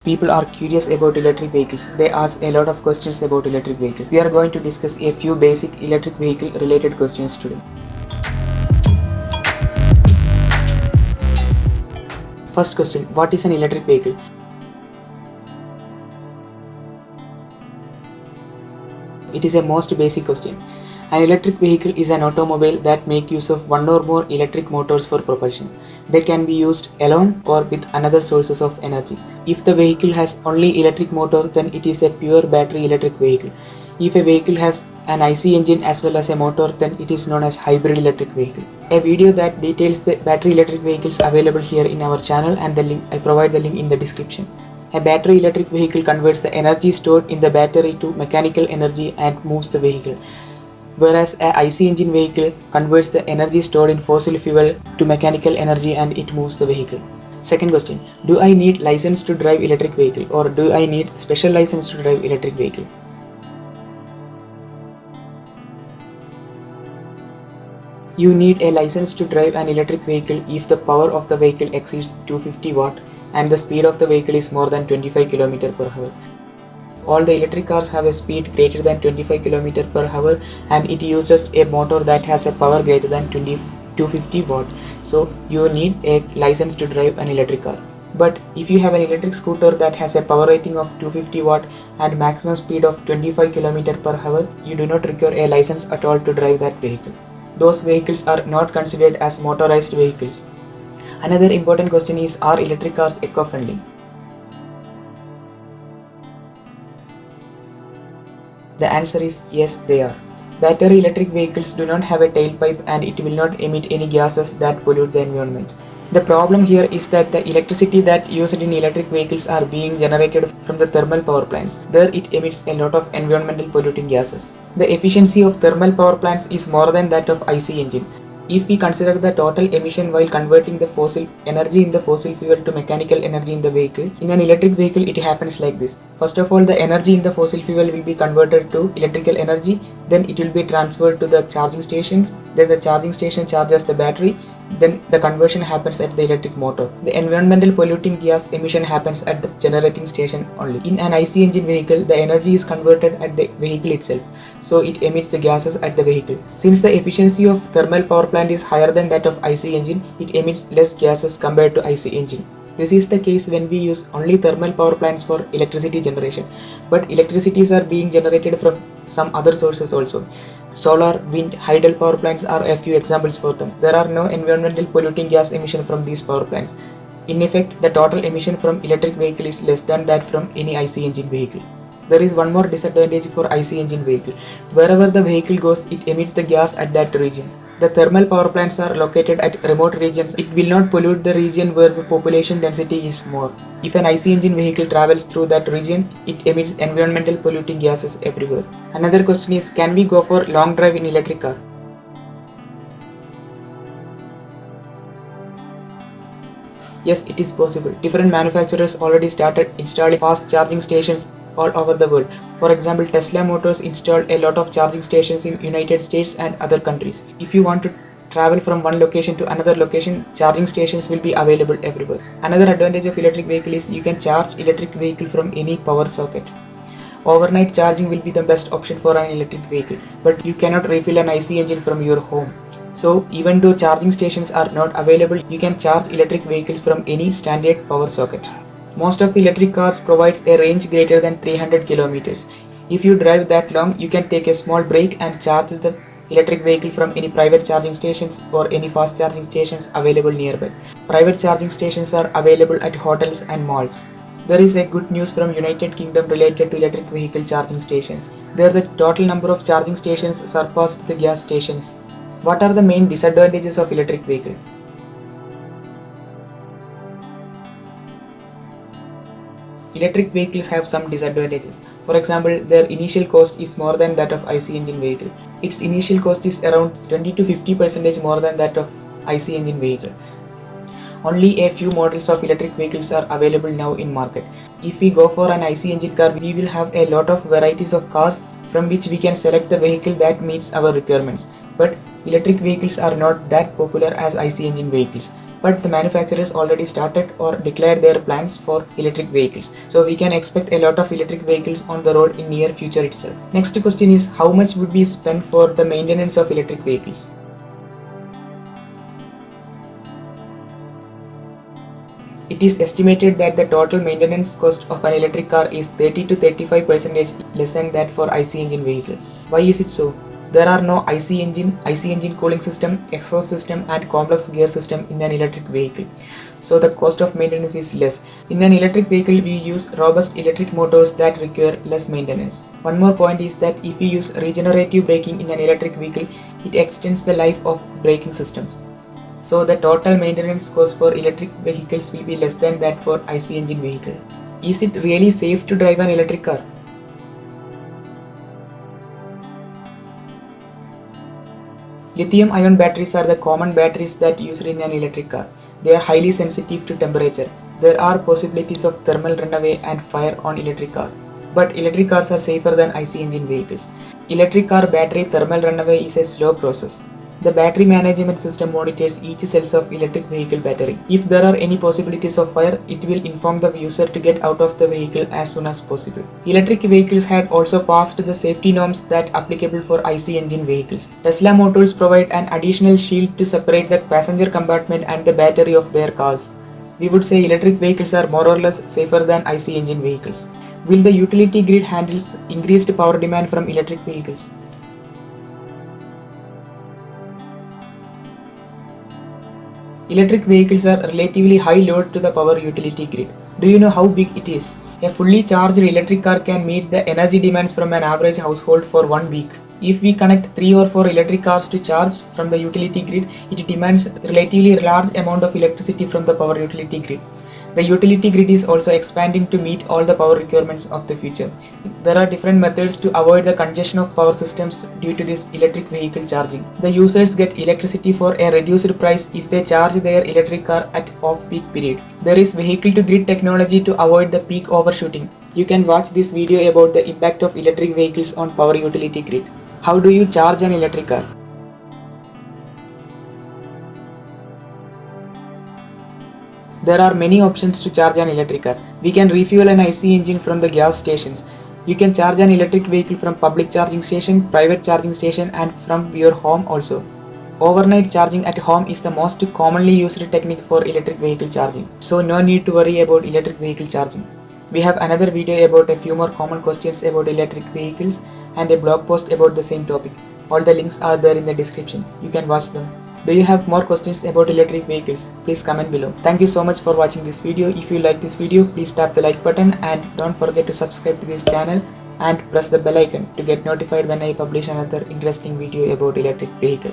People are curious about electric vehicles. They ask a lot of questions about electric vehicles. We are going to discuss a few basic electric vehicle related questions today. First question, what is an electric vehicle? It is a most basic question. An electric vehicle is an automobile that make use of one or more electric motors for propulsion. They can be used alone or with another sources of energy. If the vehicle has only electric motor, then it is a pure battery electric vehicle. If a vehicle has an IC engine as well as a motor, then it is known as hybrid electric vehicle. A video that details the battery electric vehicles available here in our channel, and the link I provide the link in the description. A battery electric vehicle converts the energy stored in the battery to mechanical energy and moves the vehicle, whereas a IC engine vehicle converts the energy stored in fossil fuel to mechanical energy and it moves the vehicle. Second question, do I need license to drive electric vehicle, or do I need special license to drive electric vehicle? You need a license to drive an electric vehicle if the power of the vehicle exceeds 250 watt and the speed of the vehicle is more than 25 km per hour. All the electric cars have a speed greater than 25 km per hour and it uses a motor that has a power greater than 250 watt. So you need a license to drive an electric car. But if you have an electric scooter that has a power rating of 250 watt and maximum speed of 25 km per hour, you do not require a license at all to drive that vehicle. Those vehicles are not considered as motorized vehicles. Another important question is, are electric cars eco-friendly? The answer is yes, they are. Battery electric vehicles do not have a tailpipe and it will not emit any gases that pollute the environment. The problem here is that the electricity that used in electric vehicles are being generated from the thermal power plants. There it emits a lot of environmental polluting gases. The efficiency of thermal power plants is more than that of IC engine. If we consider the total emission while converting the fossil energy in the fossil fuel to mechanical energy in the vehicle, in an electric vehicle it happens like this. First of all, the energy in the fossil fuel will be converted to electrical energy, then it will be transferred to the charging stations, then the charging station charges the battery, then the conversion happens at the electric motor. The environmental polluting gas emission happens at the generating station only. In an IC engine vehicle, the energy is converted at the vehicle itself, so it emits the gases at the vehicle. Since the efficiency of thermal power plant is higher than that of IC engine, it emits less gases compared to IC engine. This is the case when we use only thermal power plants for electricity generation, but electricities are being generated from some other sources also. Solar, wind, hydel power plants are a few examples for them. There are no environmental polluting gas emission from these power plants. In effect, the total emission from electric vehicle is less than that from any IC engine vehicle. There is one more disadvantage for IC engine vehicle. Wherever the vehicle goes, it emits the gas at that region. The thermal power plants are located at remote regions. It will not pollute the region where the population density is more. If an IC engine vehicle travels through that region, it emits environmental polluting gases everywhere. Another question is, can we go for long drive in electric car? Yes, it is possible. Different manufacturers already started installing fast charging stations all over the world. For example, Tesla Motors installed a lot of charging stations in United States and other countries. If you want to travel from one location to another location, charging stations will be available everywhere. Another advantage of electric vehicle is you can charge electric vehicle from any power socket. Overnight charging will be the best option for an electric vehicle, but you cannot refill an IC engine from your home. So even though charging stations are not available, you can charge electric vehicles from any standard power socket. Most of the electric cars provides a range greater than 300 kilometers. If you drive that long, you can take a small break and charge the electric vehicle from any private charging stations or any fast charging stations available nearby. Private charging stations are available at hotels and malls. There is a good news from United Kingdom related to electric vehicle charging stations. There the total number of charging stations surpassed the gas stations. What are the main disadvantages of electric vehicle? Electric vehicles have some disadvantages. For example, their initial cost is more than that of IC engine vehicle. Its initial cost is around 20 to 50% more than that of IC engine vehicle. Only a few models of electric vehicles are available now in market. If we go for an IC engine car, we will have a lot of varieties of cars from which we can select the vehicle that meets our requirements. But electric vehicles are not that popular as IC engine vehicles. but the manufacturers already started or declared their plans for electric vehicles. So we can expect a lot of electric vehicles on the road in near future itself. Next question is, how much would we spend for the maintenance of electric vehicles? It is estimated that the total maintenance cost of an electric car is 30 to 35% less than that for IC engine vehicle. Why is it so? There are no IC engine cooling system, exhaust system and complex gear system in an electric vehicle. So the cost of maintenance is less. In an electric vehicle we use robust electric motors that require less maintenance. One more point is that if we use regenerative braking in an electric vehicle, it extends the life of braking systems. So the total maintenance cost for electric vehicles will be less than that for IC engine vehicle. Is it really safe to drive an electric car? Lithium-ion batteries are the common batteries that are used in an electric car. They are highly sensitive to temperature. There are possibilities of thermal runaway and fire on electric car. But electric cars are safer than IC engine vehicles. Electric car battery thermal runaway is a slow process. The battery management system monitors each cells of electric vehicle battery. If there are any possibilities of fire, it will inform the user to get out of the vehicle as soon as possible. Electric vehicles had also passed the safety norms that are applicable for IC engine vehicles. Tesla Motors provide an additional shield to separate the passenger compartment and the battery of their cars. We would say electric vehicles are more or less safer than IC engine vehicles. Will the utility grid handle increased power demand from electric vehicles? Electric vehicles are relatively high load to the power utility grid. Do you know how big it is? A fully charged electric car can meet the energy demands from an average household for 1 week. If we connect 3 or 4 electric cars to charge from the utility grid, it demands relatively large amount of electricity from the power utility grid. The utility grid is also expanding to meet all the power requirements of the future. There are different methods to avoid the congestion of power systems due to this electric vehicle charging. The users get electricity for a reduced price if they charge their electric car at off-peak period. There is vehicle-to-grid technology to avoid the peak overshooting. You can watch this video about the impact of electric vehicles on power utility grid. How do you charge an electric car? There are many options to charge an electric car. We can refuel an IC engine from the gas stations. You can charge an electric vehicle from public charging station, private charging station and from your home also. Overnight charging at home is the most commonly used technique for electric vehicle charging. So no need to worry about electric vehicle charging. We have another video about a few more common questions about electric vehicles and a blog post about the same topic. All the links are there in the description. You can watch them. Do you have more questions about electric vehicles? Please comment below. Thank you so much for watching this video. If you like this video, please tap the like button and don't forget to subscribe to this channel and press the bell icon to get notified when I publish another interesting video about electric vehicle.